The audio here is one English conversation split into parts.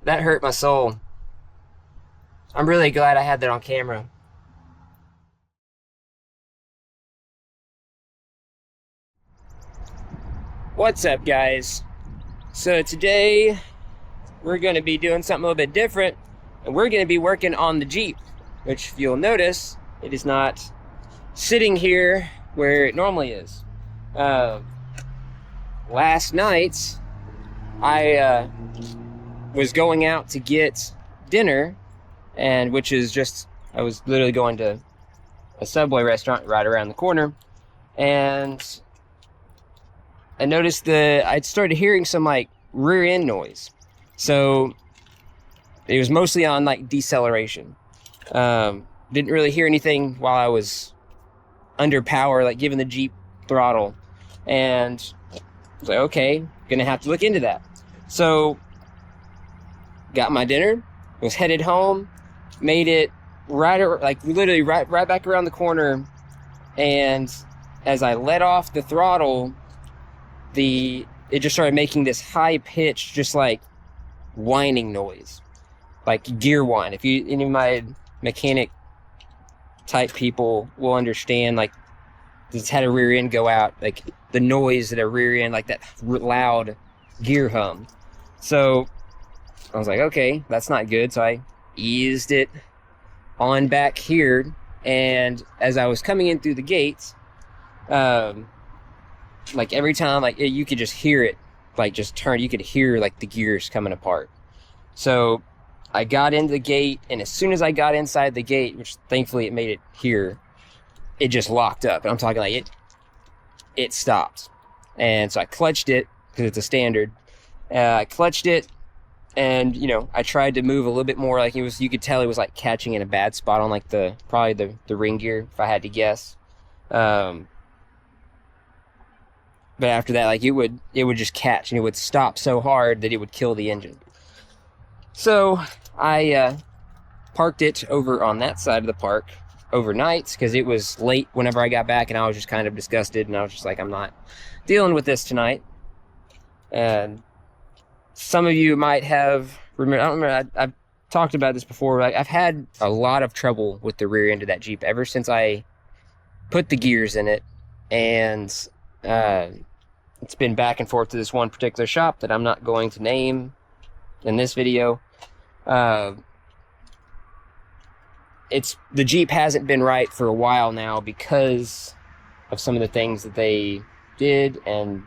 That hurt my soul. I'm really glad I had that on camera. What's up, guys? So today we're going to be doing something a little bit different, and we're going to be working on the Jeep, which if you'll notice, it is not sitting here where it normally is. Last night I was going out to get dinner, and which is just, I was literally going to a Subway restaurant right around the corner, and I noticed I'd started hearing some like rear end noise. So it was mostly on like deceleration. Didn't really hear anything while I was under power, like giving the Jeep throttle. And I was like, okay, gonna have to look into that. So got my dinner, was headed home, made it literally right back around the corner. And as I let off the throttle, it just started making this high pitched, just like whining noise, like gear whine. If any of my mechanic type people will understand, like, this had a rear end go out, like the noise that a rear end, like that loud gear hum. So I was like, okay, that's not good. So I eased it on back here, and as I was coming in through the gates, like every time, like you could just hear it, like just turn, you could hear like the gears coming apart. So I got into the gate, and as soon as I got inside the gate, which thankfully it made it here, it just locked up. And I'm talking like it stopped. And so I clutched it, because it's a standard. I clutched it, and I tried to move a little bit more. Like you could tell it was like catching in a bad spot on like probably the ring gear, if I had to guess. But after that, like it would just catch, and it would stop so hard that it would kill the engine. So I parked it over on that side of the park overnight, because it was late whenever I got back, and I was just kind of disgusted, and I was just like, I'm not dealing with this tonight. And some of you might have remember, I don't remember, I've talked about this before, like I've had a lot of trouble with the rear end of that Jeep ever since I put the gears in it. And it's been back and forth to this one particular shop that I'm not going to name in this video. The Jeep hasn't been right for a while now because of some of the things that they did, and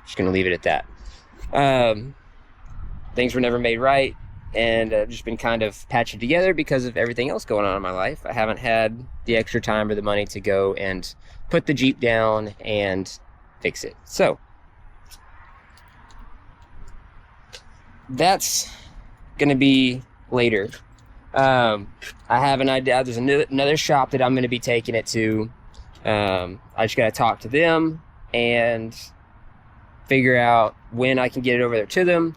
just gonna leave it at that. Things were never made right, and I've just been kind of patching together because of everything else going on in my life. I haven't had the extra time or the money to go and put the Jeep down and fix it. So that's gonna be later. I have an idea. There's another shop that I'm gonna be taking it to. I just gotta talk to them and figure out when I can get it over there to them.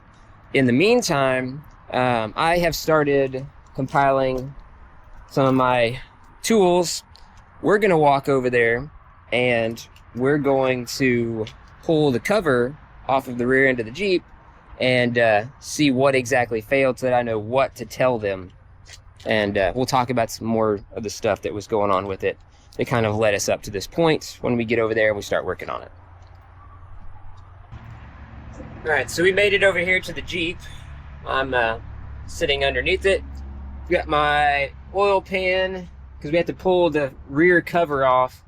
In the meantime, I have started compiling some of my tools. We're gonna walk over there, and we're going to pull the cover off of the rear end of the Jeep and see what exactly failed, so that I know what to tell them. And we'll talk about some more of the stuff that was going on with it that kind of led us up to this point when we get over there and we start working on it. All right, so we made it over here to the Jeep. I'm sitting underneath it. Got my oil pan, because we have to pull the rear cover off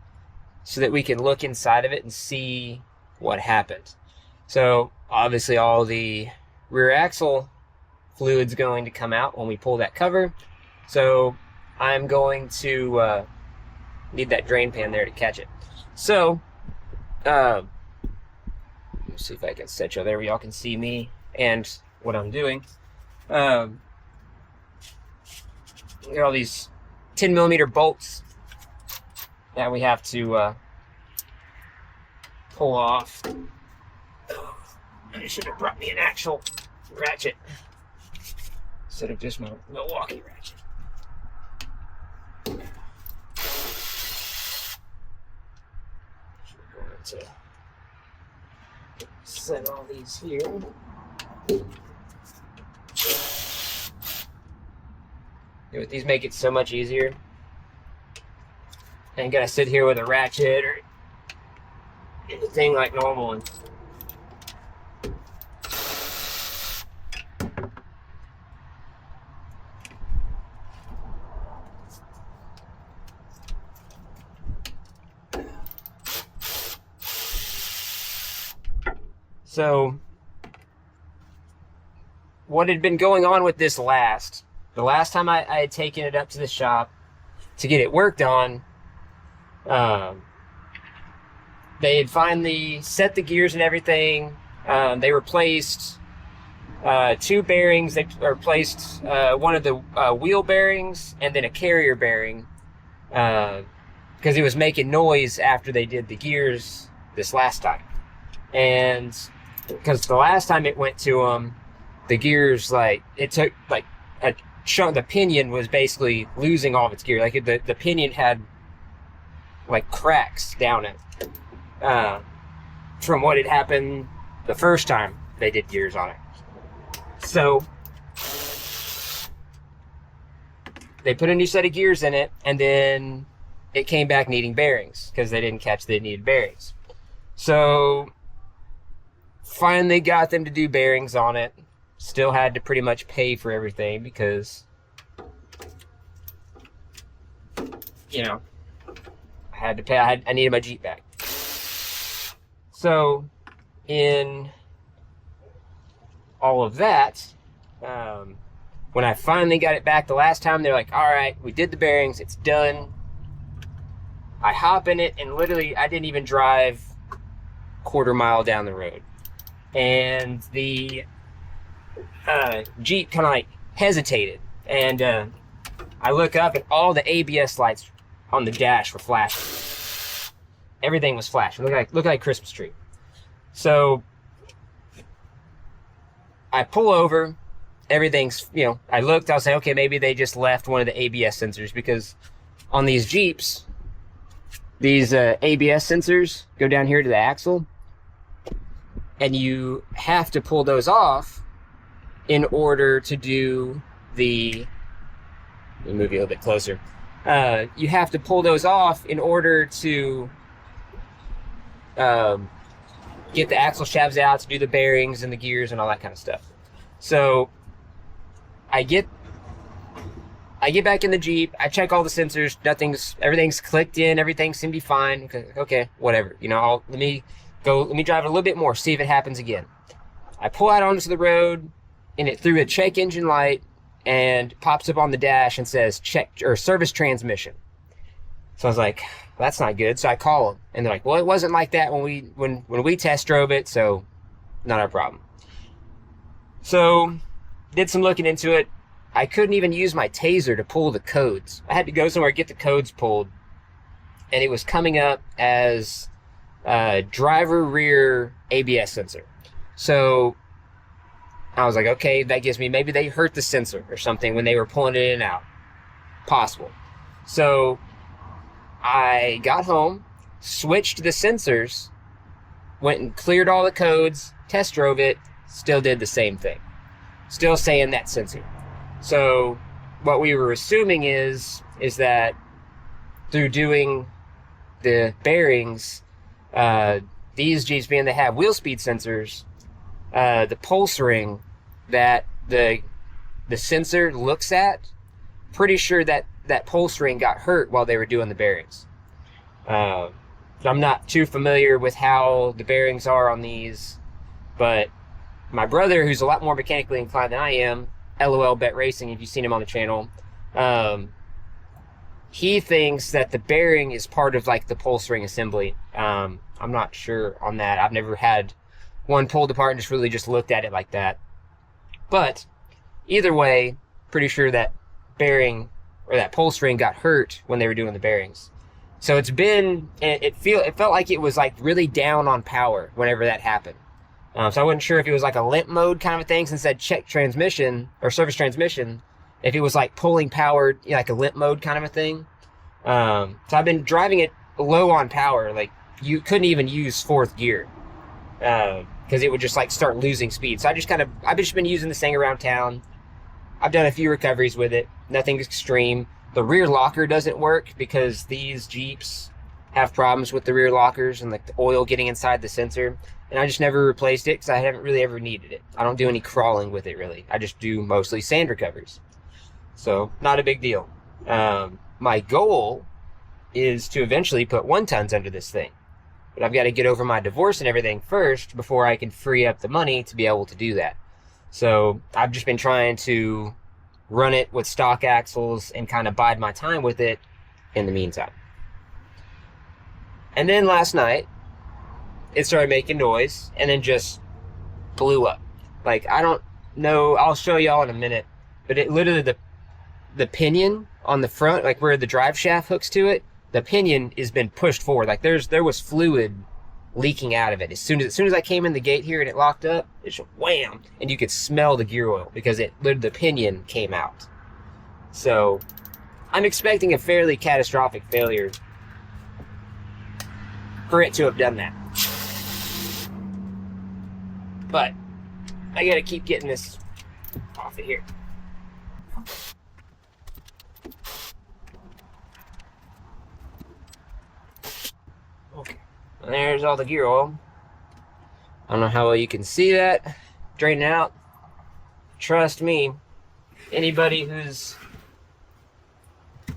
so that we can look inside of it and see what happened. So obviously all the rear axle fluid's going to come out when we pull that cover. So I'm going to need that drain pan there to catch it. So let's see if I can set you there where y'all can see me and what I'm doing. Look at all these 10mm bolts that we have to pull off. I should have brought me an actual ratchet instead of just my Milwaukee ratchet. Going to set all these here. These make it so much easier. I ain't gotta sit here with a ratchet or anything like normal. And so, what had been going on with this the last time I had taken it up to the shop to get it worked on, they had finally set the gears and everything. They replaced 2 bearings. They replaced one of the wheel bearings and then a carrier bearing because it was making noise after they did the gears this last time. And because the last time it went to them, the gears, like, it took like a chunk. The pinion was basically losing all of its gear. Like the pinion had like cracks down it from what had happened the first time they did gears on it. So they put a new set of gears in it, and then it came back needing bearings because they didn't catch that it needed bearings. So finally got them to do bearings on it. Still had to pretty much pay for everything because, you know, I had to pay. I needed my Jeep back. So in all of that, when I finally got it back the last time, they're like, all right, we did the bearings, it's done. I hop in it, and literally I didn't even drive quarter mile down the road. And the Jeep kind of like hesitated. And I look up, and all the ABS lights on the dash were flashing. Everything was flashing. Look like a Christmas tree. So I pull over. Everything's, you know, I looked, I was saying, okay, maybe they just left one of the ABS sensors, because on these Jeeps, these ABS sensors go down here to the axle, and you have to pull those off in order to do the, let me move you a little bit closer. You have to pull those off in order to get the axle shafts out, to do the bearings and the gears and all that kind of stuff. So I get back in the Jeep, I check all the sensors, everything's clicked in, everything seemed to be fine. Okay, whatever. You know, let me drive it a little bit more, see if it happens again. I pull out onto the road, and it threw a check engine light and pops up on the dash and says check or service transmission. So I was like, well, that's not good. So I call them, and they're like, well, it wasn't like that when we test drove it, so not our problem. So did some looking into it. I couldn't even use my taser to pull the codes. I had to go somewhere, get the codes pulled, and it was coming up as driver rear ABS sensor. So I was like, okay, that gives me, maybe they hurt the sensor or something when they were pulling it in and out. Possible. So I got home, switched the sensors, went and cleared all the codes, test drove it, still did the same thing. Still saying that sensor. So what we were assuming is that through doing the bearings, these Jeeps, being they have wheel speed sensors, the pulse ring that the sensor looks at, pretty sure that pulse ring got hurt while they were doing the bearings. So I'm not too familiar with how the bearings are on these, but my brother, who's a lot more mechanically inclined than I am, LOL Bet Racing, if you've seen him on the channel, he thinks that the bearing is part of like the pulse ring assembly. I'm not sure on that. I've never had one pulled apart and just looked at it like that. But either way, pretty sure that bearing or that pulse ring got hurt when they were doing the bearings. So it felt like it was like really down on power whenever that happened. So I wasn't sure if it was like a limp mode kind of a thing, since it said check transmission or service transmission, if it was like pulling power, you know, like a limp mode kind of a thing. So I've been driving it low on power, like you couldn't even use fourth gear. because it would just like start losing speed. So I've just been using this thing around town. I've done a few recoveries with it, nothing extreme. The rear locker doesn't work because these Jeeps have problems with the rear lockers and like the oil getting inside the sensor. And I just never replaced it because I haven't really ever needed it. I don't do any crawling with it really. I just do mostly sand recoveries. So not a big deal. My goal is to eventually put 1-tons under this thing. But I've got to get over my divorce and everything first before I can free up the money to be able to do that. So I've just been trying to run it with stock axles and kind of bide my time with it in the meantime. And then last night, it started making noise and then just blew up. Like, I don't know, I'll show y'all in a minute, but it literally, the pinion on the front, like where the drive shaft hooks to it, the pinion has been pushed forward. Like there was fluid leaking out of it. As soon as I came in the gate here and it locked up, it just wham, and you could smell the gear oil because the pinion came out. So I'm expecting a fairly catastrophic failure for it to have done that. But I gotta keep getting this off of here. Okay, and there's all the gear oil. I don't know how well you can see that. Drain it out. Trust me, anybody who's...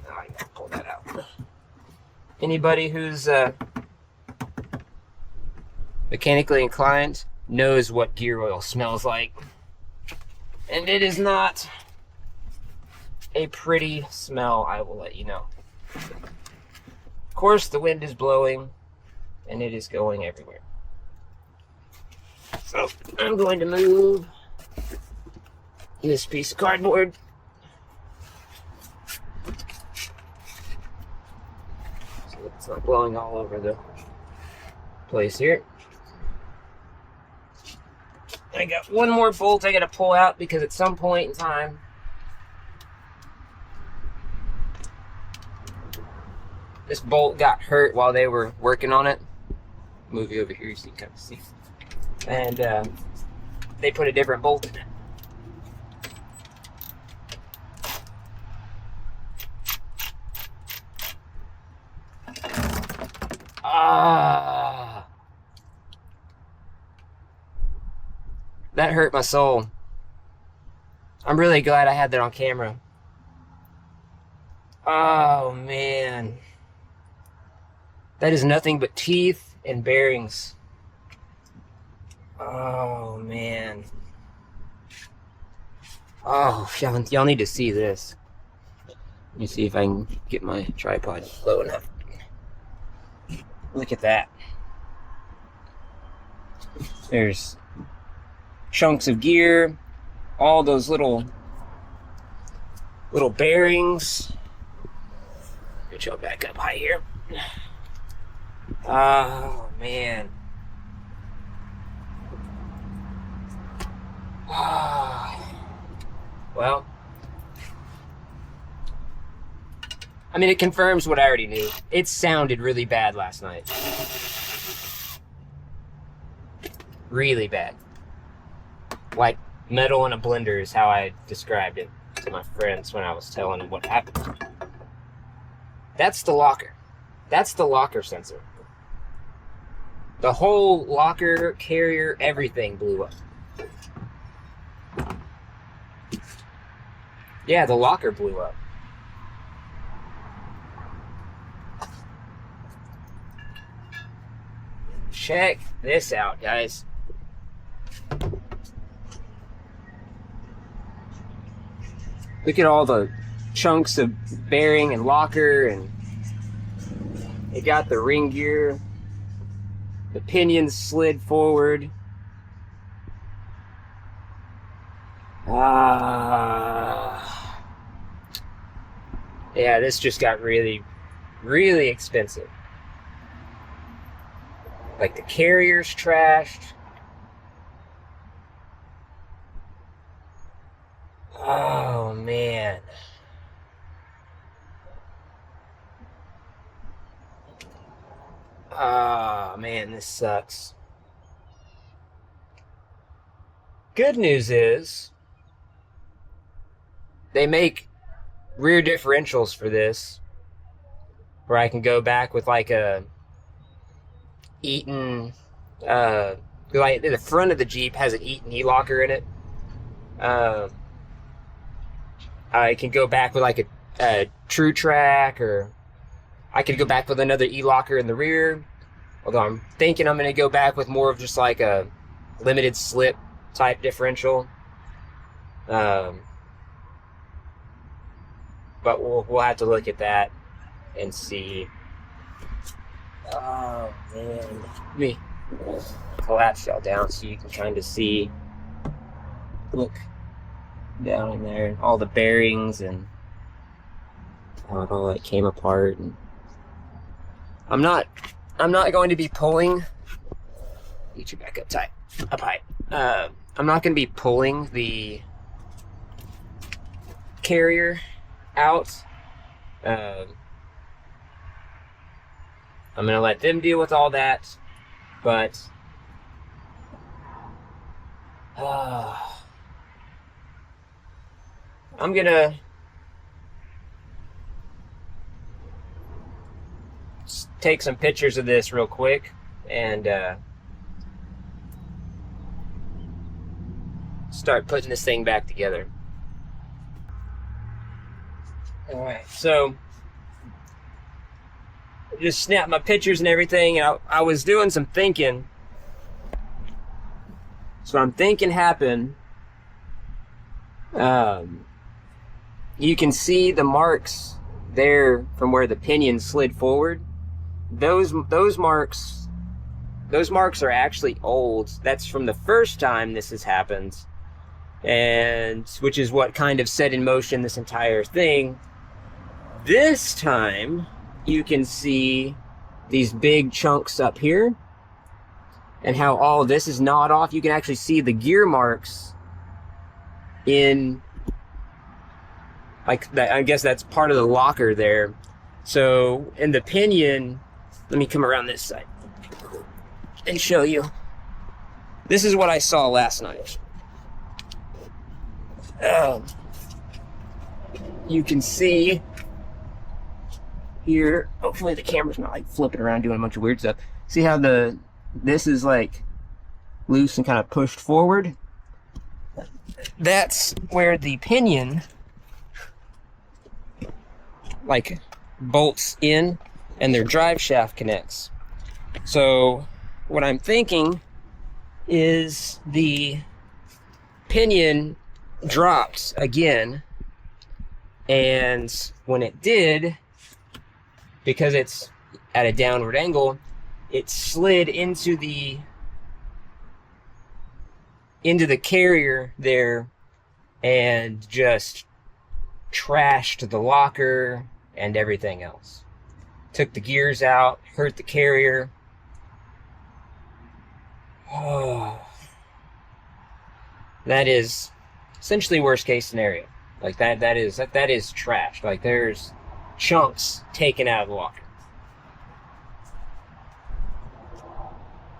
Oh, I gotta pull that out. Anybody who's mechanically inclined knows what gear oil smells like. And it is not a pretty smell, I will let you know. Of course, the wind is blowing and it is going everywhere. So I'm going to move this piece of cardboard. So it's not blowing all over the place here. I got one more bolt I gotta pull out because at some point in time this bolt got hurt while they were working on it. Move you over here so you can kind of see. And they put a different bolt in it. That hurt my soul. I'm really glad I had that on camera. Oh man. That is nothing but teeth and bearings. Oh man. Oh, y'all need to see this. Let me see if I can get my tripod low enough. Look at that. There's chunks of gear, all those little bearings. Get y'all back up high here. Oh man. Well, I mean, it confirms what I already knew. It sounded really bad last night. Really bad. Like metal in a blender is how I described it to my friends when I was telling them what happened. That's the locker. That's the locker sensor. The whole locker, carrier, everything blew up. Yeah, the locker blew up. Check this out, guys. Look at all the chunks of bearing and locker, and it got the ring gear. The pinions slid forward. Yeah, this just got really, really expensive. Like the carrier's trashed. Oh man. Oh man, this sucks. Good news is they make rear differentials for this, where I can go back with like a Eaton, like the front of the Jeep has an Eaton e-locker in it. I can go back with like a True Track, or I could go back with another e-locker in the rear. Although I'm thinking I'm going to go back with more of just like a limited slip type differential. But we'll have to look at that and see. Oh man, let me collapse y'all down so you can kind of see. Look down in there, all the bearings and how it all like came apart. And I'm not going to be pulling. Get you back up high. I'm not going to be pulling the carrier out. I'm going to let them deal with all that, but I'm going to take some pictures of this real quick and start putting this thing back together. All right, so just snapped my pictures and everything, and I was doing some thinking. So I'm thinking happened. You can see the marks there from where the pinion slid forward. Those marks are actually old. That's from the first time this has happened, and which is what kind of set in motion this entire thing. This time you can see these big chunks up here and how all this is gnawed off. You can actually see the gear marks in like that. I guess that's part of the locker there. So in the pinion, let me come around this side and show you. This is what I saw last night. You can see here, hopefully the camera's not like flipping around doing a bunch of weird stuff. See how this is like loose and kind of pushed forward? That's where the pinion like bolts in and their drive shaft connects. So what I'm thinking is the pinion dropped again, and when it did, because it's at a downward angle, it slid into the carrier there and just trashed the locker and everything else. Took the gears out, hurt the carrier. Oh, that is essentially worst case scenario. Like that is trash. Like there's chunks taken out of the locker.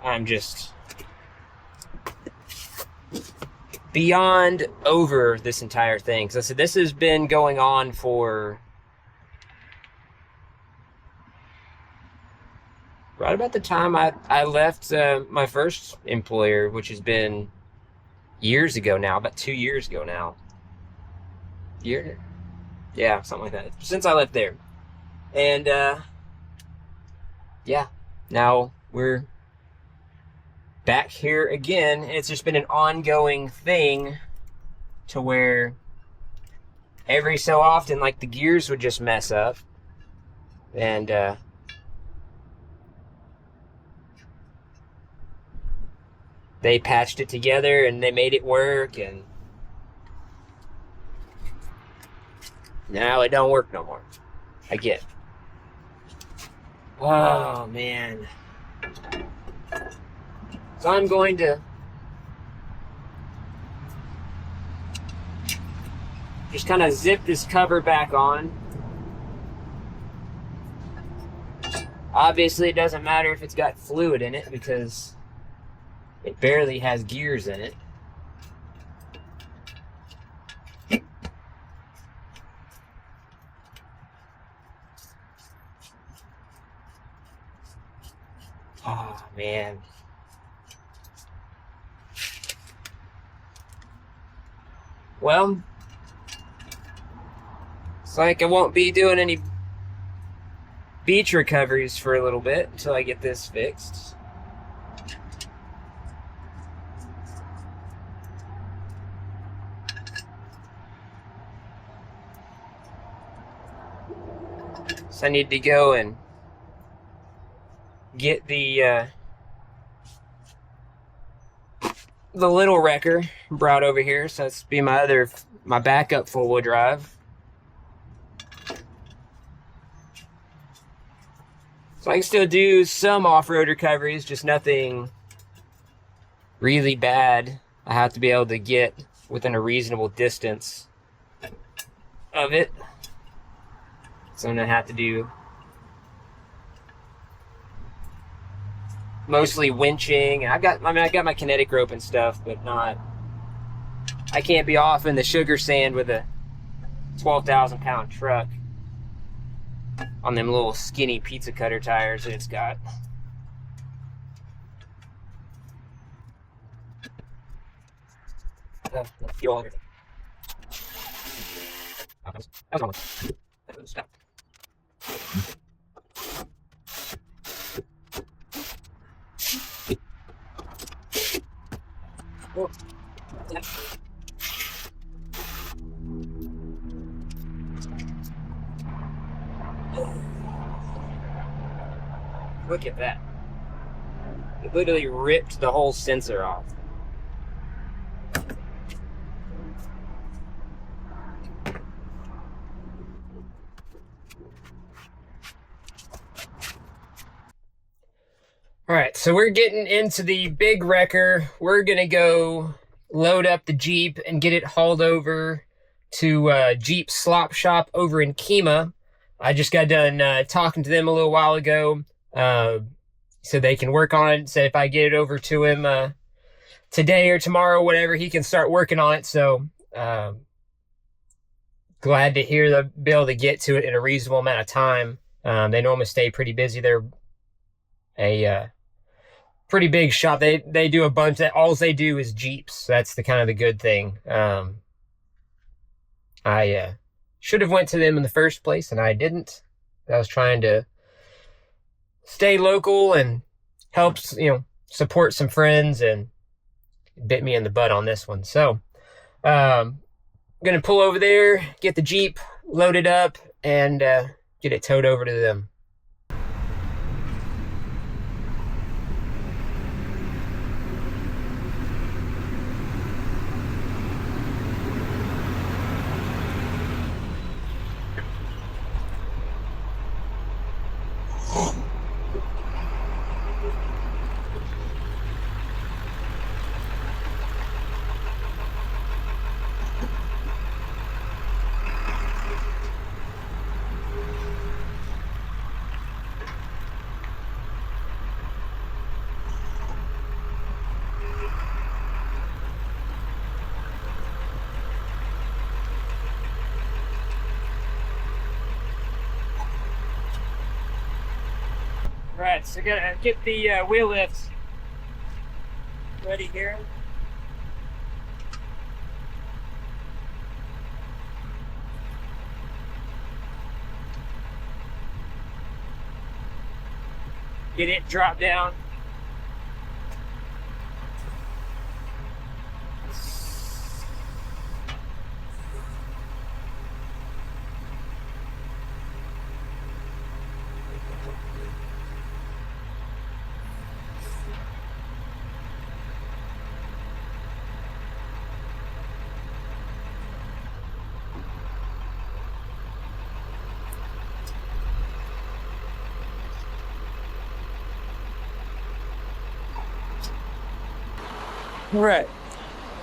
I'm just beyond over this entire thing. Because I said this has been going on for right about the time I left my first employer, which has been years ago now, about 2 years ago now. Yeah, something like that. Since I left there. And yeah, now we're back here again. It's just been an ongoing thing to where every so often, like, the gears would just mess up. And they patched it together and they made it work, and now it don't work no more. I get it. Oh, man. So I'm going to just kind of zip this cover back on. Obviously, it doesn't matter if it's got fluid in it because it barely has gears in it. man. Well, it's like I won't be doing any beach recoveries for a little bit until I get this fixed. So I need to go and get the little wrecker brought over here. So that's be my backup four-wheel drive. So I can still do some off-road recoveries, just nothing really bad. I have to be able to get within a reasonable distance of it. So I'm gonna have to do mostly winching. I got my kinetic rope and stuff, but I can't be off in the sugar sand with a 12,000-pound truck on them little skinny pizza cutter tires that it's got. Stop. Oh. Look at that. It literally ripped the whole sensor off. All right, so we're getting into the big wrecker. We're gonna go load up the Jeep and get it hauled over to Jeep Slop Shop over in Kemah. I just got done talking to them a little while ago, so they can work on it. Said if I get it over to him today or tomorrow, whatever, he can start working on it. So glad to hear they'll be able to get to it in a reasonable amount of time. They normally stay pretty busy. They're a pretty big shop. They do a bunch. All they do is Jeeps. So that's the kind of the good thing. I should have went to them in the first place, and I didn't. I was trying to stay local and help, support some friends, and bit me in the butt on this one. So, I'm gonna pull over there, get the Jeep loaded up, and get it towed over to them. Right, so gotta get the wheel lifts ready here. Get it dropped down. All right,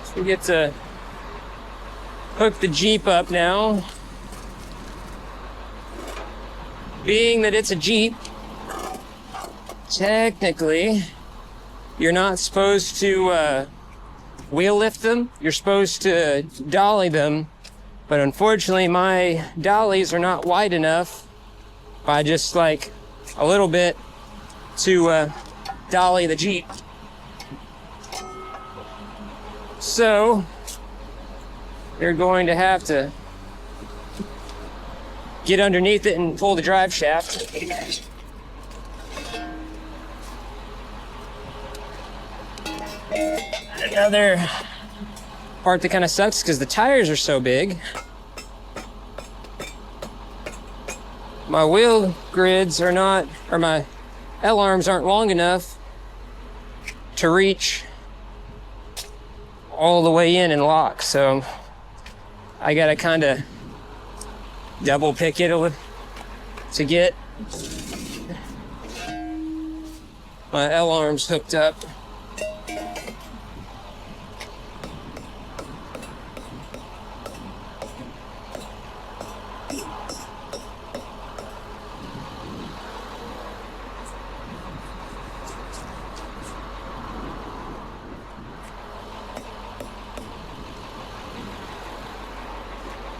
so we get to hook the Jeep up now. Being that it's a Jeep, technically, you're not supposed to wheel lift them. You're supposed to dolly them, but unfortunately my dollies are not wide enough by just like a little bit to dolly the Jeep. So you're going to have to get underneath it and pull the drive shaft. Another part that kind of sucks because the tires are so big. My wheel grids are not, or my L-arms aren't long enough to reach all the way in and lock. So I gotta kind of double pick it to get my L-arms hooked up.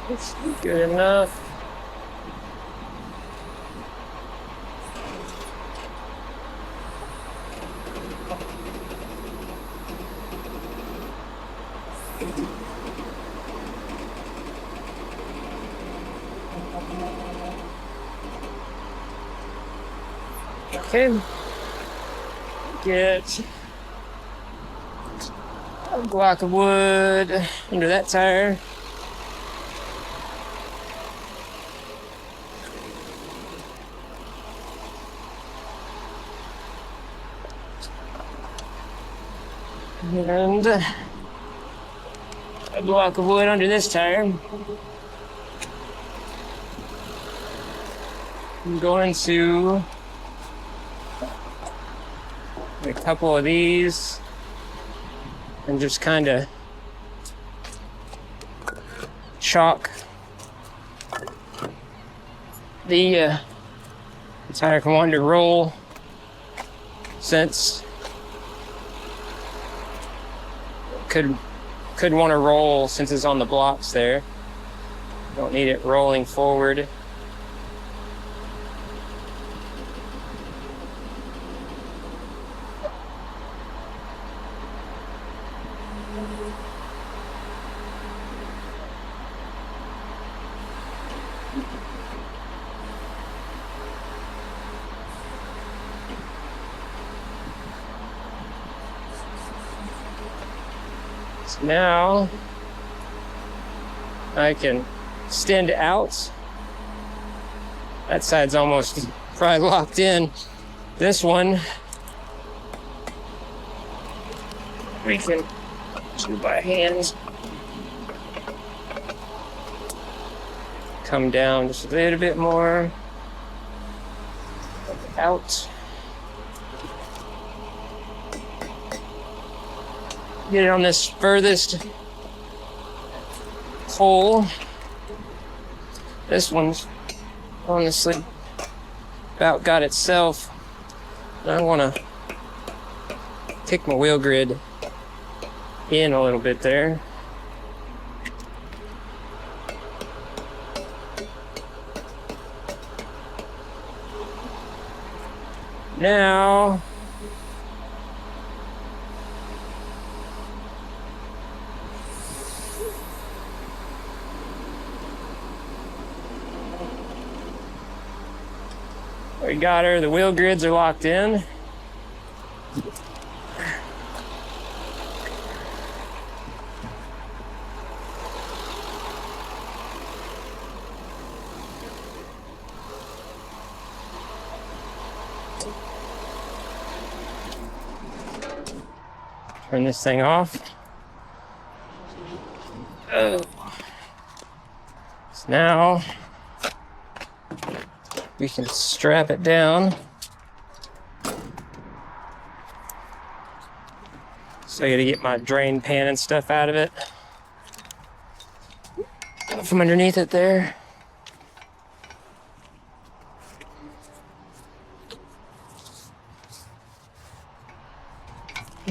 It's good enough. Okay. Get a block of wood under that tire. And a block of wood under this tire. I'm going to a couple of these and just kind of chalk the tire can want to roll, since could want to roll since it's on the blocks there. Don't need it rolling forward. So now I can extend out. That side's almost probably locked in. This one we can do by hand. Come down just a little bit more. Out. Get it on this furthest hole. This one's honestly about got itself. I want to kick my wheel grid in a little bit there. Now we got her, the wheel grids are locked in. Turn this thing off. Oh. So now we can strap it down. So I gotta get my drain pan and stuff out of it. From underneath it there.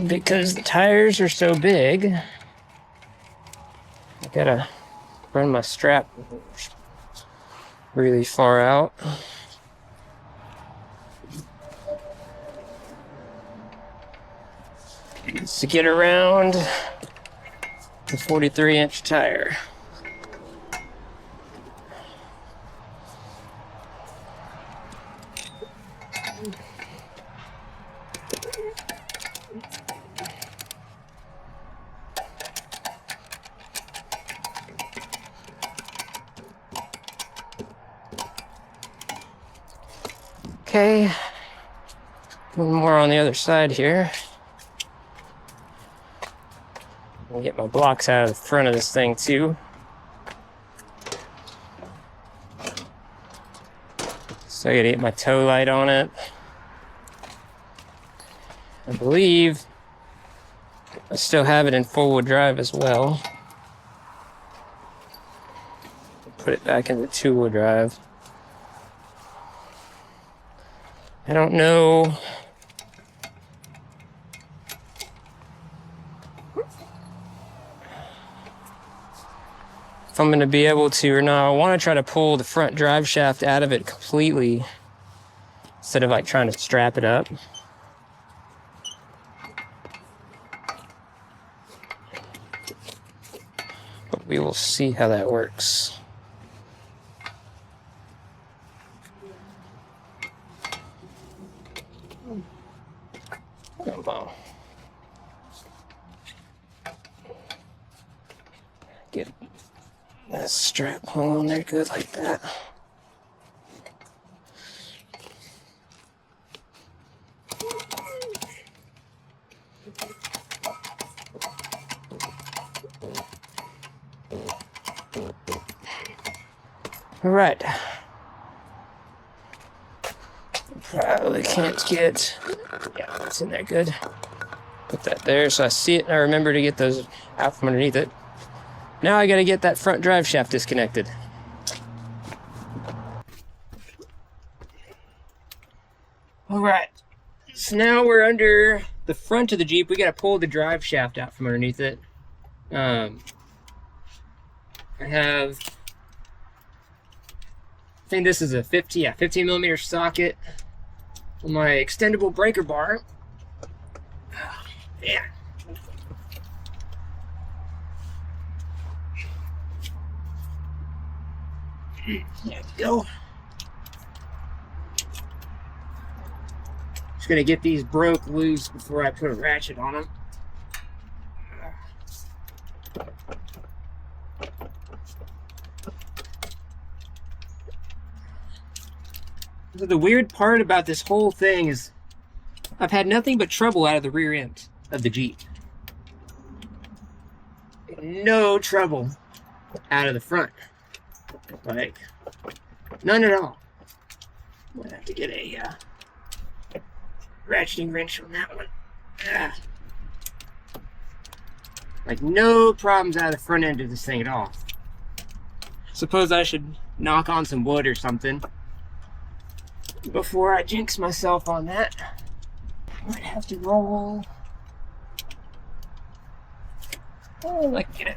Because the tires are so big, I gotta run my strap really far out. to get around the 43-inch tire. Okay, one more on the other side here. I'll get my blocks out of the front of this thing too. So I gotta get my tow light on it. I believe I still have it in four-wheel drive as well. Put it back into two-wheel drive. I don't know if I'm going to be able to or not. I want to try to pull the front drive shaft out of it completely instead of like trying to strap it up. But we will see how that works. Get that strap hole on there good like that. All right. Probably can't get, yeah, that's in there good. Put that there so I see it and I remember to get those out from underneath it. Now I gotta get that front drive shaft disconnected. All right, so now we're under the front of the Jeep. We gotta pull the drive shaft out from underneath it. I think this is a 15 millimeter socket on my extendable breaker bar. Yeah. There we go. Just gonna get these broke loose before I put a ratchet on them. So the weird part about this whole thing is I've had nothing but trouble out of the rear end of the Jeep. No trouble out of the front. Like, none at all. I'm gonna have to get a ratcheting wrench on that one. Like, no problems out of the front end of this thing at all. Suppose I should knock on some wood or something before I jinx myself on that. I might have to roll. Oh, I can get it.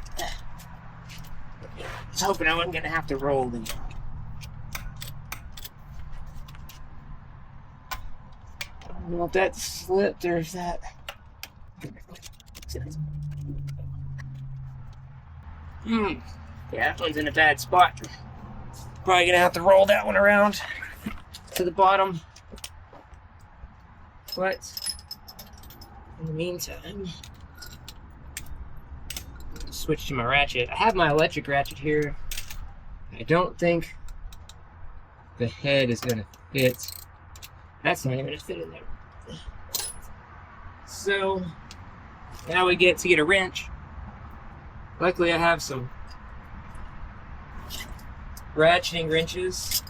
I was hoping I wasn't gonna have to roll them. Well, if that slipped, there's that. Yeah, that one's in a bad spot. Probably gonna have to roll that one around to the bottom. But in the meantime, I'll switch to my ratchet. I have my electric ratchet here. I don't think the head is gonna fit. That's not even gonna fit in there. So now we get to get a wrench. Luckily I have some ratcheting wrenches.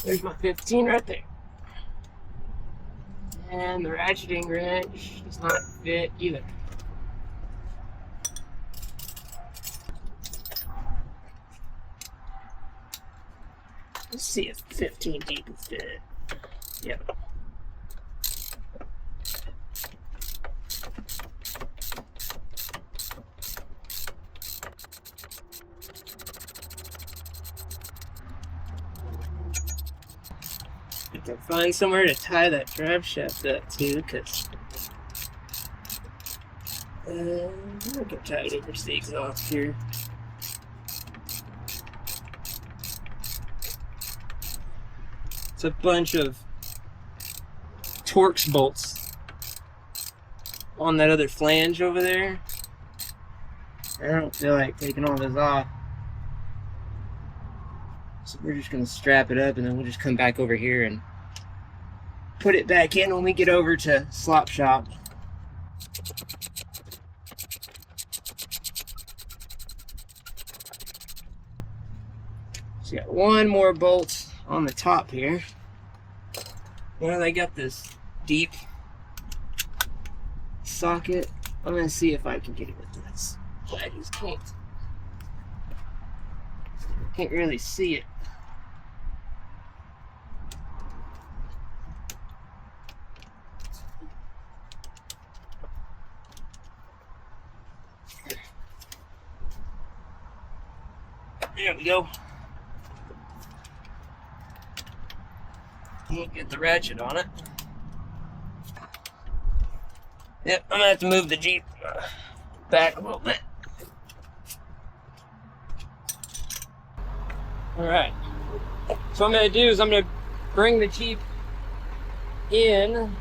There's my 15 right there. And the ratcheting wrench does not fit either. Let's see if 15 deep can fit it. Yep. I have to find somewhere to tie that drive shaft up too, because I'll get tied over to the exhaust here. It's a bunch of Torx bolts on that other flange over there. I don't feel like taking all this off. So we're just going to strap it up and then we'll just come back over here and put it back in when we get over to Slop Shop. So got one more bolt on the top here. Well, they got this deep socket. I'm going to see if I can get it with this. I just can't really see it. There we go. Can't get the ratchet on it. Yep, I'm gonna have to move the Jeep back a little bit. Alright. So what I'm gonna do is I'm gonna bring the Jeep in.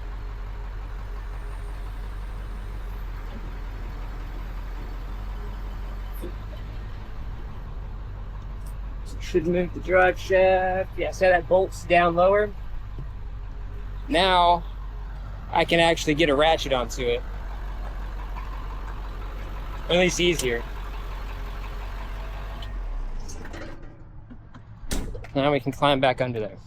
Should move the drive shaft. Yeah, so that bolt's down lower. Now I can actually get a ratchet onto it. Or at least easier. Now we can climb back under there.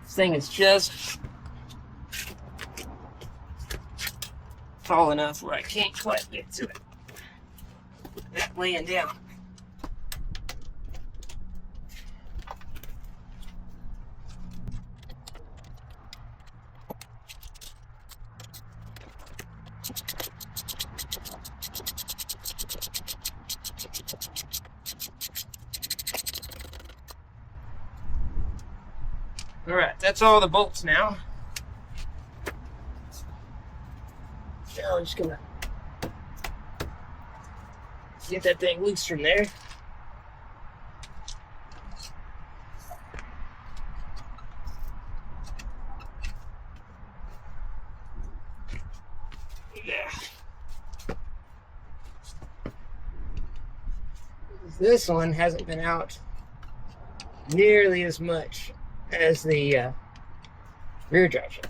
This thing is just tall enough where I can't quite get to it. It's laying down. Alright, that's all the bolts now. Now I'm just gonna get that thing loose from there. Yeah. This one hasn't been out nearly as much as the rear drive shaft.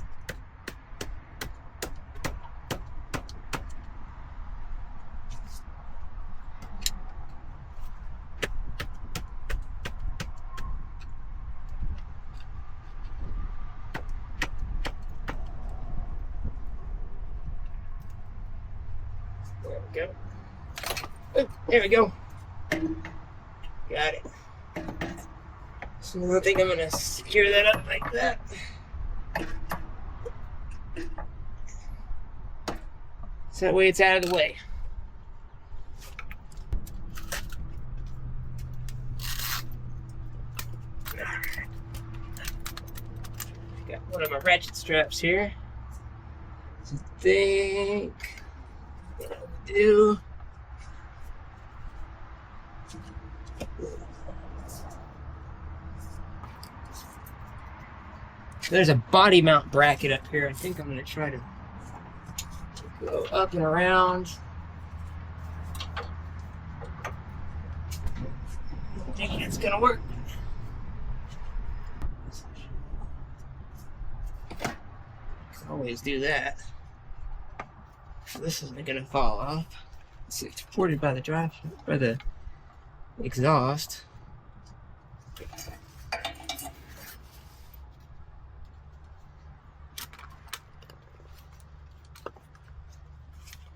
There we go. Oh, there we go. Got it. So I think I'm going to secure that up like that. So that way it's out of the way. Got one of my ratchet straps here. So I think what I'll do. There's a body mount bracket up here. I think I'm going to try to go up and around. I think it's going to work. Can always do that. This isn't going to fall off. It's supported by the drive, by the exhaust.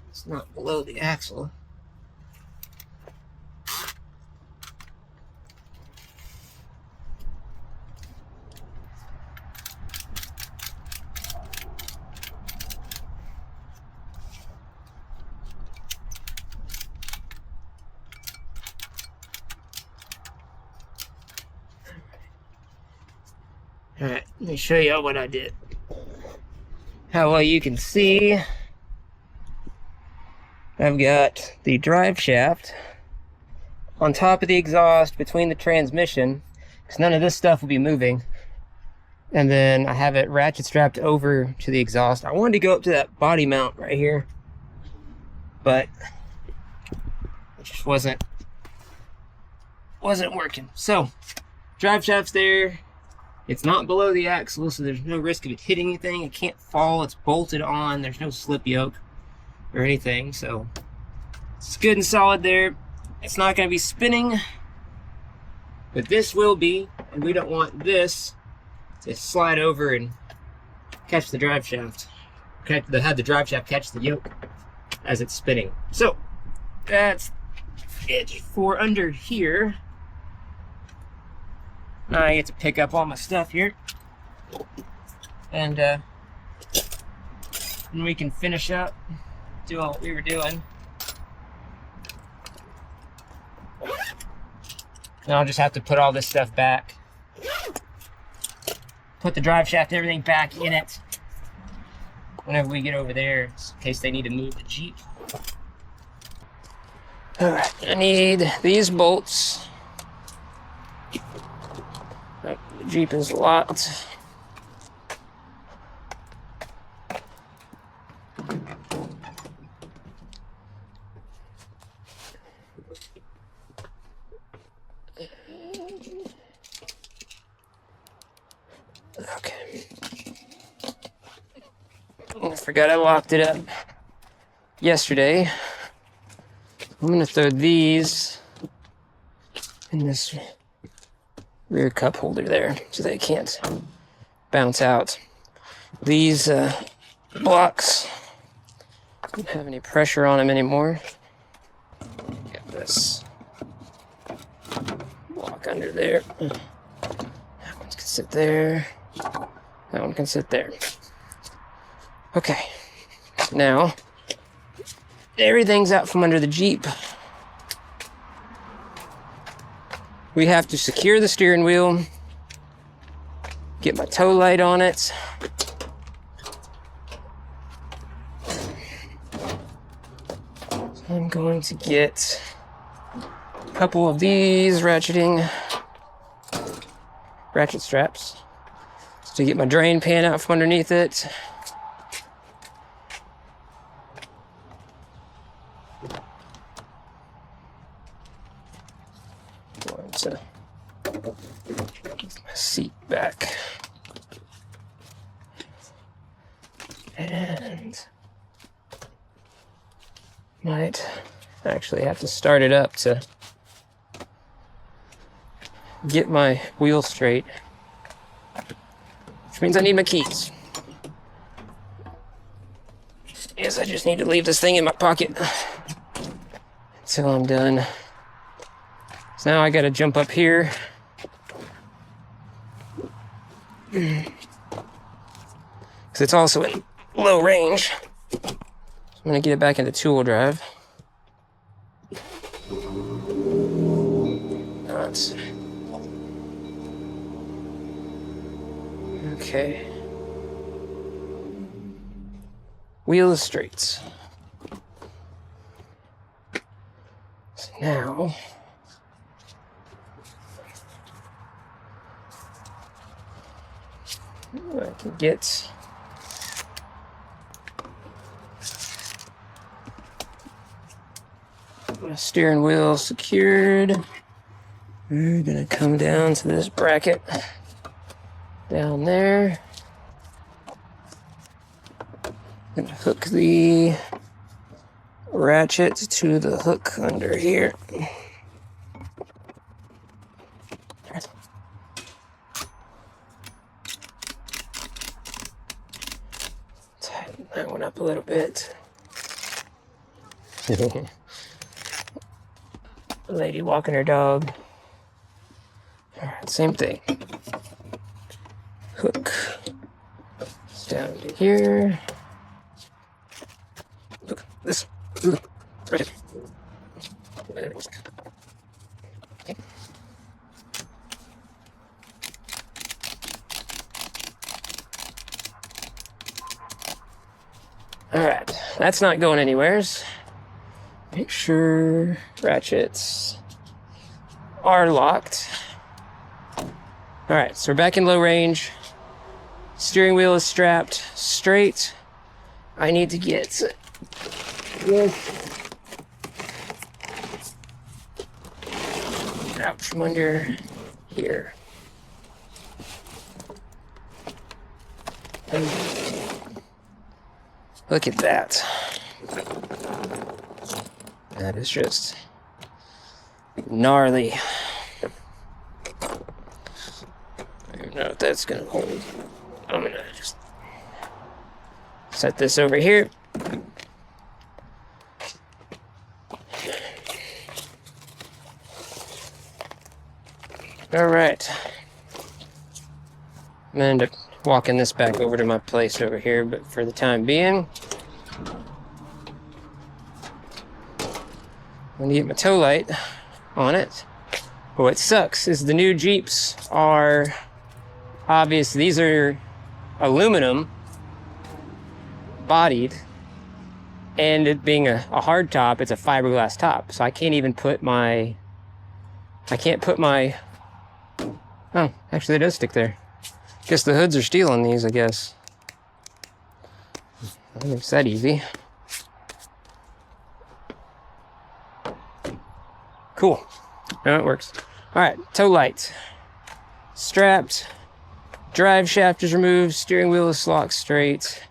It's not below the axle. Alright, let me show y'all what I did. How well you can see, I've got the drive shaft on top of the exhaust between the transmission, because none of this stuff will be moving. And then I have it ratchet strapped over to the exhaust. I wanted to go up to that body mount right here, but it just wasn't working. So, drive shaft's there. It's not below the axle, so there's no risk of it hitting anything. It can't fall. It's bolted on. There's no slip yoke or anything, so it's good and solid there. It's not going to be spinning, but this will be, and we don't want this to slide over and catch the drive shaft. Have the drive shaft catch the yoke as it's spinning. So that's it for under here. Now I get to pick up all my stuff here, and we can finish up, do what we were doing. Now I'll just have to put all this stuff back. Put the drive shaft and everything back in it whenever we get over there, in case they need to move the Jeep. Alright, I need these bolts. Oh, the Jeep is locked. Okay. I forgot I locked it up yesterday. I'm gonna throw these in this rear cup holder there so they can't bounce out. These blocks don't have any pressure on them anymore. Get this block under there. That one can sit there. That one can sit there. Okay, now everything's out from under the Jeep. We have to secure the steering wheel, get my tow light on it. So I'm going to get a couple of these ratchet straps to get my drain pan out from underneath it. Going to get my seat back. And might actually have to start it up to get my wheel straight, which means I need my keys. Yes, I just need to leave this thing in my pocket until I'm done. So now I gotta jump up here. Because it's also in low range. So I'm gonna get it back into two-wheel drive. Nuts. Okay. Wheel is straight. So now I can get my steering wheel secured. We're gonna come down to this bracket down there. Gonna hook the ratchet to the hook under here. Tighten that one up a little bit. Lady walking her dog. Alright, same thing. Hook down to here. Look, this. Right. Okay. Alright, that's not going anywheres. Make sure ratchets are locked. Alright, so we're back in low range. Steering wheel is strapped straight. I need to get this out from under here. Look at that. That is just gnarly. I don't know if that's gonna hold. I'm gonna just set this over here. All right. I'm gonna end up walking this back over to my place over here, but for the time being, I'm gonna get my tow light on it. But what sucks is the new Jeeps are obvious. These are aluminum bodied, and it being a hard top, it's a fiberglass top. So I can't even put my, oh, actually it does stick there. Guess the hoods are stealing these, I guess. That makes that easy. Cool. Now it works. Alright, tow light. Strapped. Drive shaft is removed. Steering wheel is locked straight.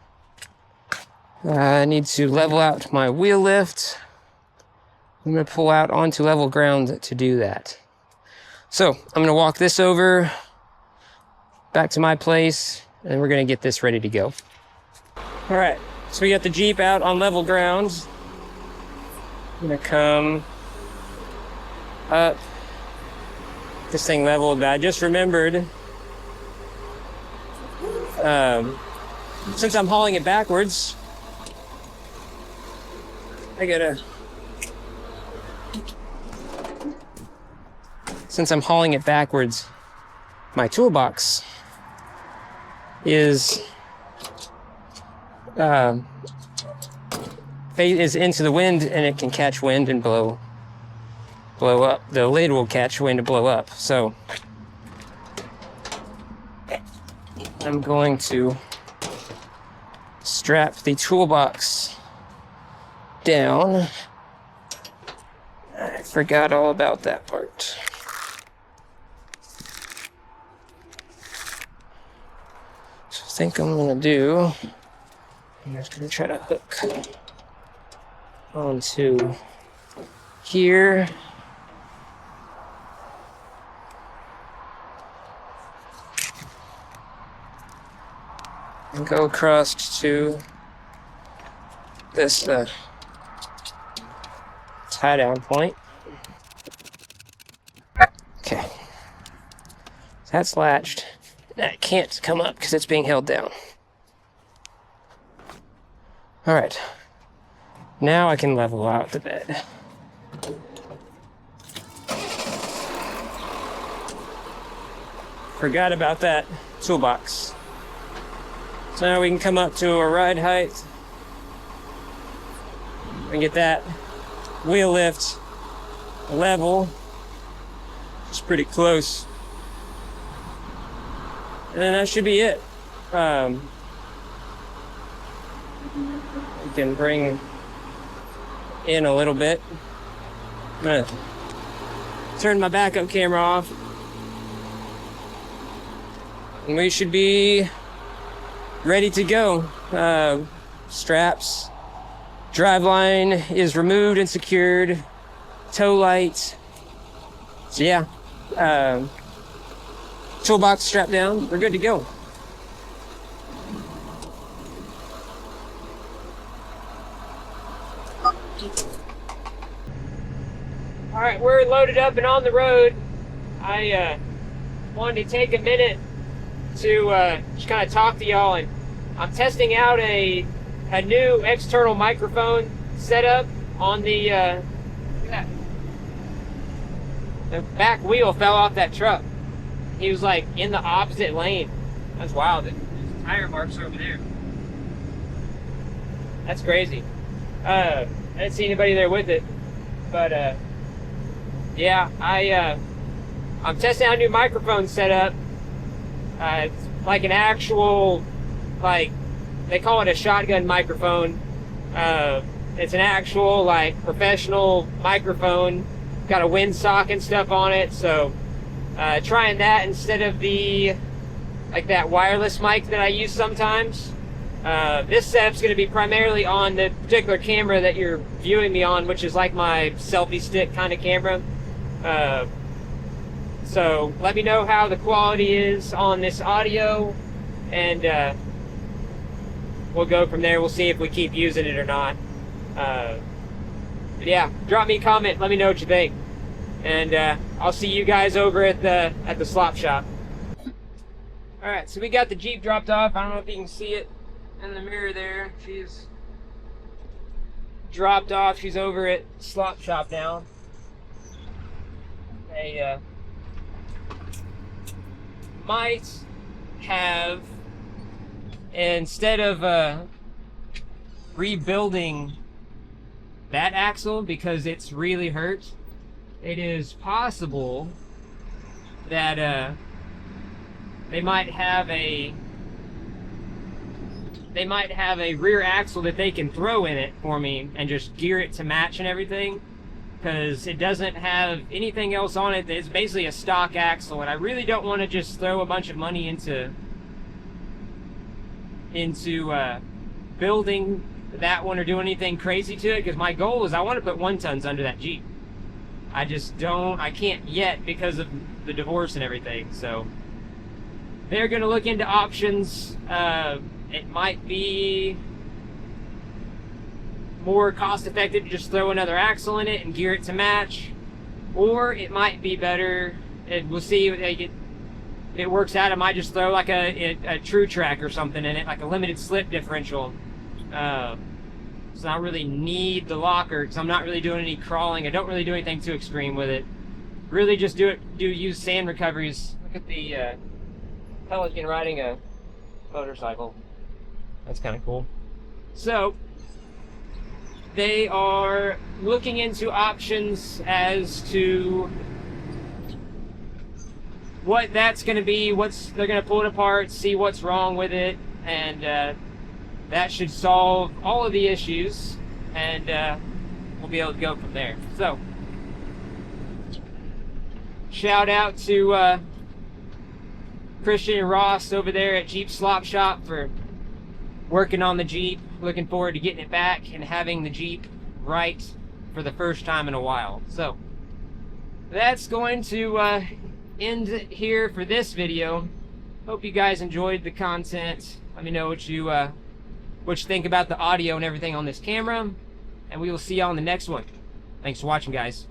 I need to level out my wheel lift. I'm going to pull out onto level ground to do that. So, I'm going to walk this over back to my place, and we're going to get this ready to go. Alright, so we got the Jeep out on level ground. I'm going to come up. This thing leveled, but I just remembered, since I'm hauling it backwards, since I'm hauling it backwards, my toolbox is into the wind, and it can catch wind and blow up. The lid will catch wind and blow up. So I'm going to strap the toolbox down. I forgot all about that part. So I think I'm gonna do, I'm just gonna try to hook onto here. And go across to this tie down point. Okay. That's latched. That can't come up because it's being held down. Alright. Now I can level out the bed. Forgot about that toolbox. So now we can come up to a ride height and get that wheel lift level. It's pretty close. And then that should be it. We can bring in a little bit. I'm gonna turn my backup camera off. And we should be ready to go. Straps, driveline is removed and secured, tow light. So yeah, toolbox strapped down. We're good to go. All right, we're loaded up and on the road. I wanted to take a minute to just kind of talk to y'all, and I'm testing out a new external microphone setup on the back wheel fell off that truck. He was like in the opposite lane. That's wild. There's tire marks over there. That's crazy. I didn't see anybody there with it, but yeah, I'm testing out a new microphone setup. It's like an actual, like, they call it a shotgun microphone. It's an actual, like, professional microphone. Got a windsock and stuff on it, so trying that instead of the, like, that wireless mic that I use sometimes. This setup's going to be primarily on the particular camera that you're viewing me on, which is like my selfie stick kind of camera. So let me know how the quality is on this audio, and we'll go from there. We'll see if we keep using it or not. But yeah, drop me a comment. Let me know what you think, and I'll see you guys over at the slop shop. All right, so we got the Jeep dropped off. I don't know if you can see it in the mirror there. She's dropped off. She's over at slop shop now. They might have, instead of rebuilding that axle because it's really hurt, it is possible that they might have a rear axle that they can throw in it for me and just gear it to match and everything, because it doesn't have anything else on it. It's basically a stock axle, and I really don't want to just throw a bunch of money into building that one or do anything crazy to it, because my goal is I want to put 1-tons under that Jeep. I can't yet because of the divorce and everything. So they're going to look into options. It might be more cost effective to just throw another axle in it and gear it to match, or it might be better, we'll see if it works out. I might just throw like a true track or something in it, like a limited slip differential. So I don't really need the locker because I'm not really doing any crawling. I don't really do anything too extreme with it. Really just use sand recoveries. Look at the Pelican riding a motorcycle. That's kind of cool. So they are looking into options as to what that's going to be. They're going to pull it apart, see what's wrong with it, and that should solve all of the issues, and we'll be able to go from there. So shout out to Christian and Ross over there at Jeep Slop Shop for working on the Jeep. Looking forward to getting it back and having the Jeep right for the first time in a while. So that's going to end here for this video. Hope you guys enjoyed the content. Let me know what you think about the audio and everything on this camera, and we will see you on the next one. Thanks for watching, guys.